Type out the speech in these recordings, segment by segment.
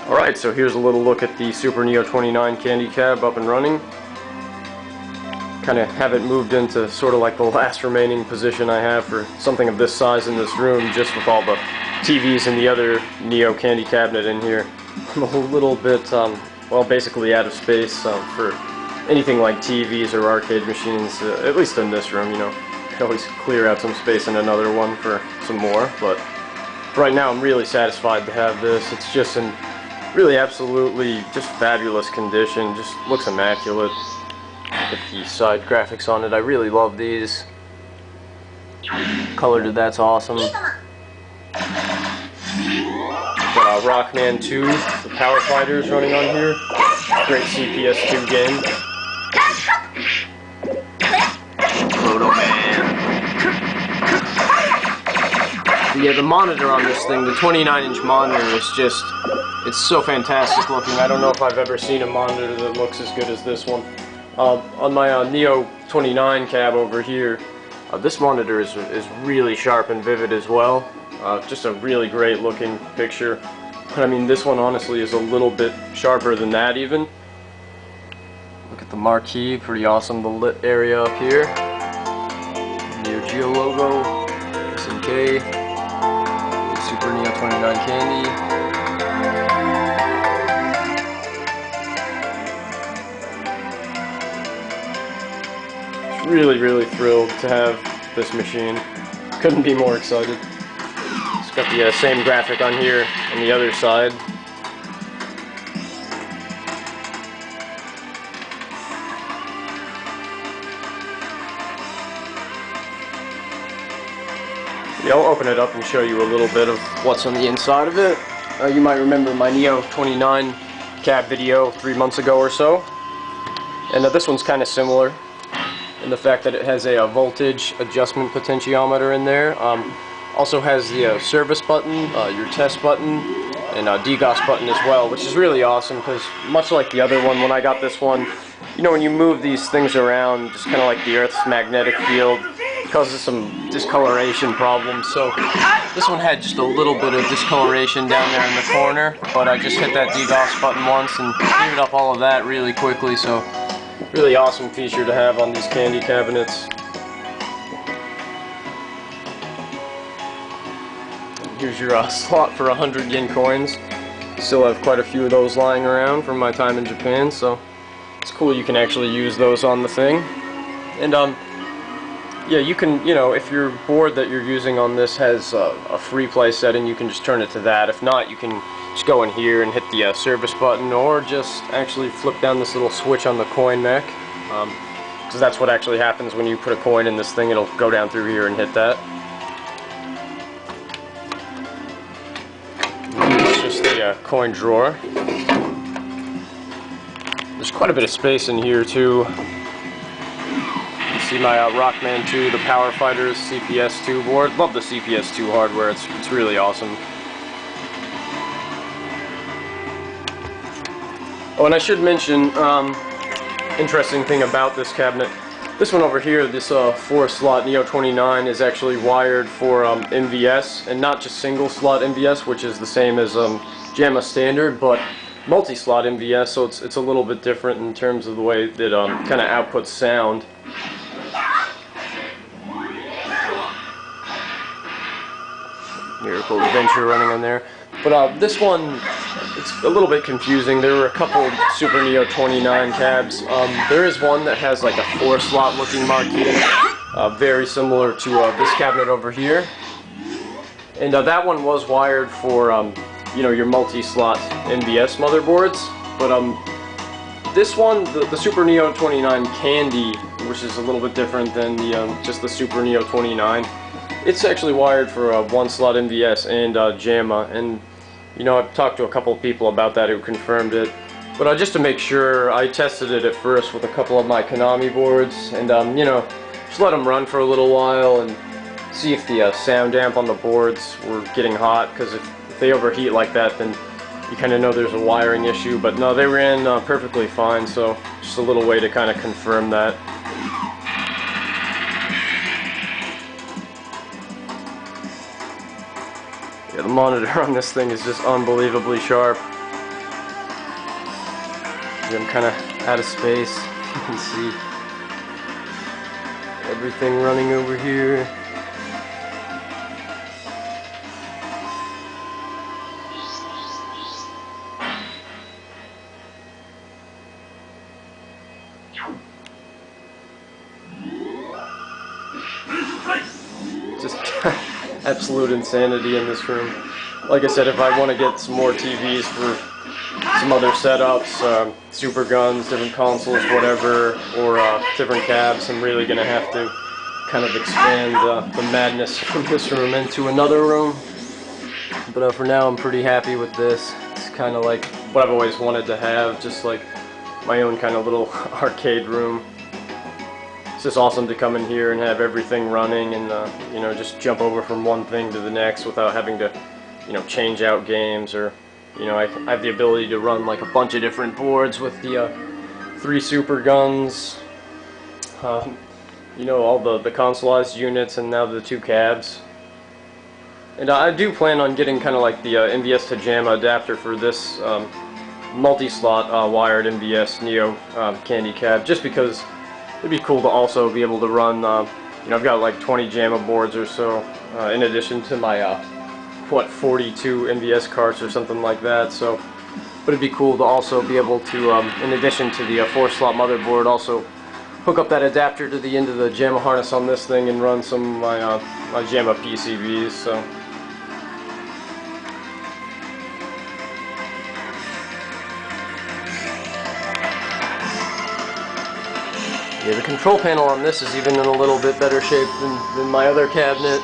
Alright, so here's a little look at the Super Neo 29 candy cab up and running. Kind of have it moved into sort of like the last remaining position I have for something of this size in this room, just with all the TVs and the other Neo candy cabinet in here. I'm a little bit, well, basically out of space for anything like TVs or arcade machines, at least in this room, you know. I can always clear out some space in another one for some more, but right now I'm really satisfied to have this. It's just in really absolutely just fabulous condition, just looks immaculate. Look at the side graphics on it, I really love these. Color to that's awesome. Got Rockman 2, the Power Fighters running on here. Great CPS2 game. Yeah, the monitor on this thing, the 29-inch monitor is just, it's so fantastic looking. I don't know if I've ever seen a monitor that looks as good as this one. On my Neo 29 cab over here, this monitor is really sharp and vivid as well. Just a really great looking picture. But I mean, this one honestly is a little bit sharper than that even. Look at the marquee, pretty awesome. The lit area up here. Neo Geo logo, SNK. Super Neo 29 candy. Just really thrilled to have this machine. Couldn't be more excited. It's got the same graphic on here on the other side. Yeah, I'll open it up and show you a little bit of what's on the inside of it. You might remember my Neo 29 cab video 3 months ago or so. And this one's kind of similar in the fact that it has a voltage adjustment potentiometer in there. Also has the service button, your test button, and DGOS button as well, which is really awesome because much like the other one, when I got this one, you know, when you move these things around, just kind of like the Earth's magnetic field, causes some discoloration problems. So this one had just a little bit of discoloration down there in the corner, but I just hit that DGOS button once and cleared up all of that really quickly. So really awesome feature to have on these candy cabinets. Here's your slot for 100 yen coins. Still have quite a few of those lying around from my time in Japan, so it's cool you can actually use those on the thing. And yeah, you can, you know, if your board that you're using on this has a free play setting, you can just turn it to that. If not, you can just go in here and hit the service button, or just actually flip down this little switch on the coin mech, because that's what actually happens when you put a coin in this thing. It'll go down through here and hit that. It's just the coin drawer. There's quite a bit of space in here too. See my Rockman 2, the Power Fighters CPS2 board. Love the CPS2 hardware, it's really awesome. Oh, and I should mention, interesting thing about this cabinet, this one over here, this 4-slot Neo 29 is actually wired for MVS, and not just single slot MVS, which is the same as JAMA standard, but multi-slot MVS, so it's a little bit different in terms of the way that kind of outputs sound. Miracle Adventure running on there. But this one, it's a little bit confusing. There were a couple Super Neo 29 cabs. There is one that has like a 4-slot looking marquee, very similar to this cabinet over here. And that one was wired for, you know, your multi-slot MVS motherboards. But this one, the Super Neo 29 Candy, which is a little bit different than the just the Super Neo 29. It's actually wired for 1-slot MVS and JAMA, and you know, I've talked to a couple of people about that who confirmed it. But just to make sure, I tested it at first with a couple of my Konami boards, and you know, just let them run for a little while and see if the sound amp on the boards were getting hot, because if they overheat like that, then you kind of know there's a wiring issue. But no, they ran perfectly fine, so just a little way to kind of confirm that. Yeah, the monitor on this thing is just unbelievably sharp. I'm kind of out of space. You can see everything running over here. Just absolute insanity in this room. Like I said, if I want to get some more TVs for some other setups, super guns, different consoles, whatever, or different cabs, I'm really going to have to kind of expand the madness from this room into another room. But for now, I'm pretty happy with this. It's kind of like what I've always wanted to have, just like my own kind of little arcade room. It's just awesome to come in here and have everything running and you know, just jump over from one thing to the next without having to, you know, change out games. Or, you know, I have the ability to run like a bunch of different boards with the 3 super guns, you know, all the consoleized units, and now the 2 cabs. And I do plan on getting kind of like the MVS to JAMA adapter for this multi-slot wired MVS Neo Candy cab, just because it'd be cool to also be able to run, you know, I've got like 20 JAMA boards or so, in addition to my, 42 MVS carts or something like that. So, but it'd be cool to also be able to, in addition to the 4-slot motherboard, also hook up that adapter to the end of the JAMA harness on this thing and run some of my JAMA PCBs. So. Yeah, the control panel on this is even in a little bit better shape than my other cabinet.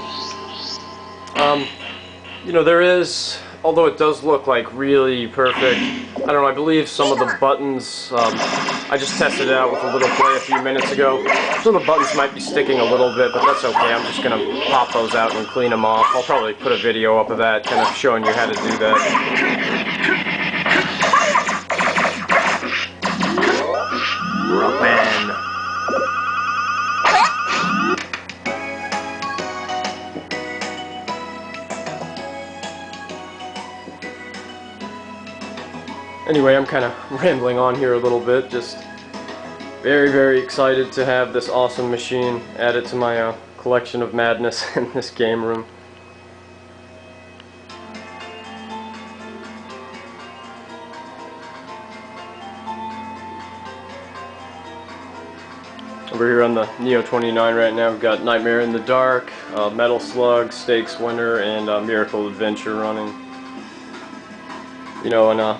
You know, there is, although it does look like really perfect, I don't know, I believe some of the buttons, I just tested it out with a little play a few minutes ago. Some of the buttons might be sticking a little bit, but that's okay. I'm just going to pop those out and clean them off. I'll probably put a video up of that, kind of showing you how to do that. Man. Anyway, I'm kind of rambling on here a little bit. Just very, very excited to have this awesome machine added to my collection of madness in this game room. Over here on the Neo 29 right now, we've got Nightmare in the Dark, Metal Slug, Stakes Winner, and Miracle Adventure running. You know, and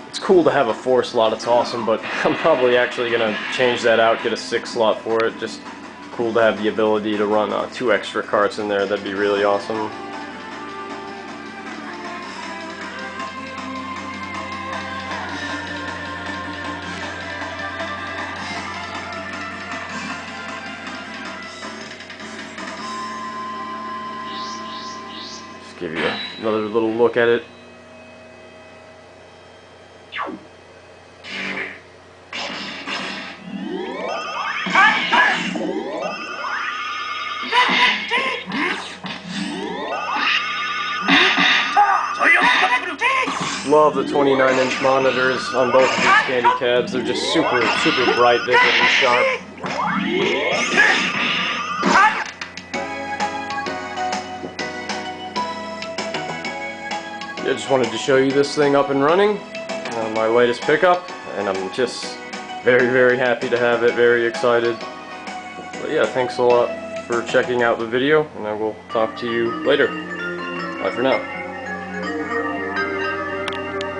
it's cool to have a 4-slot, it's awesome, but I'm probably actually going to change that out, get a 6-slot for it. Just cool to have the ability to run 2 extra carts in there. That'd be really awesome. Just give you another little look at it. Love the 29-inch monitors on both of these candy cabs. They're just super, super bright, vivid, and sharp. I just wanted to show you this thing up and running, my latest pickup, and I'm just very, very happy to have it, very excited. But yeah, thanks a lot for checking out the video, and I will talk to you later. Bye for now.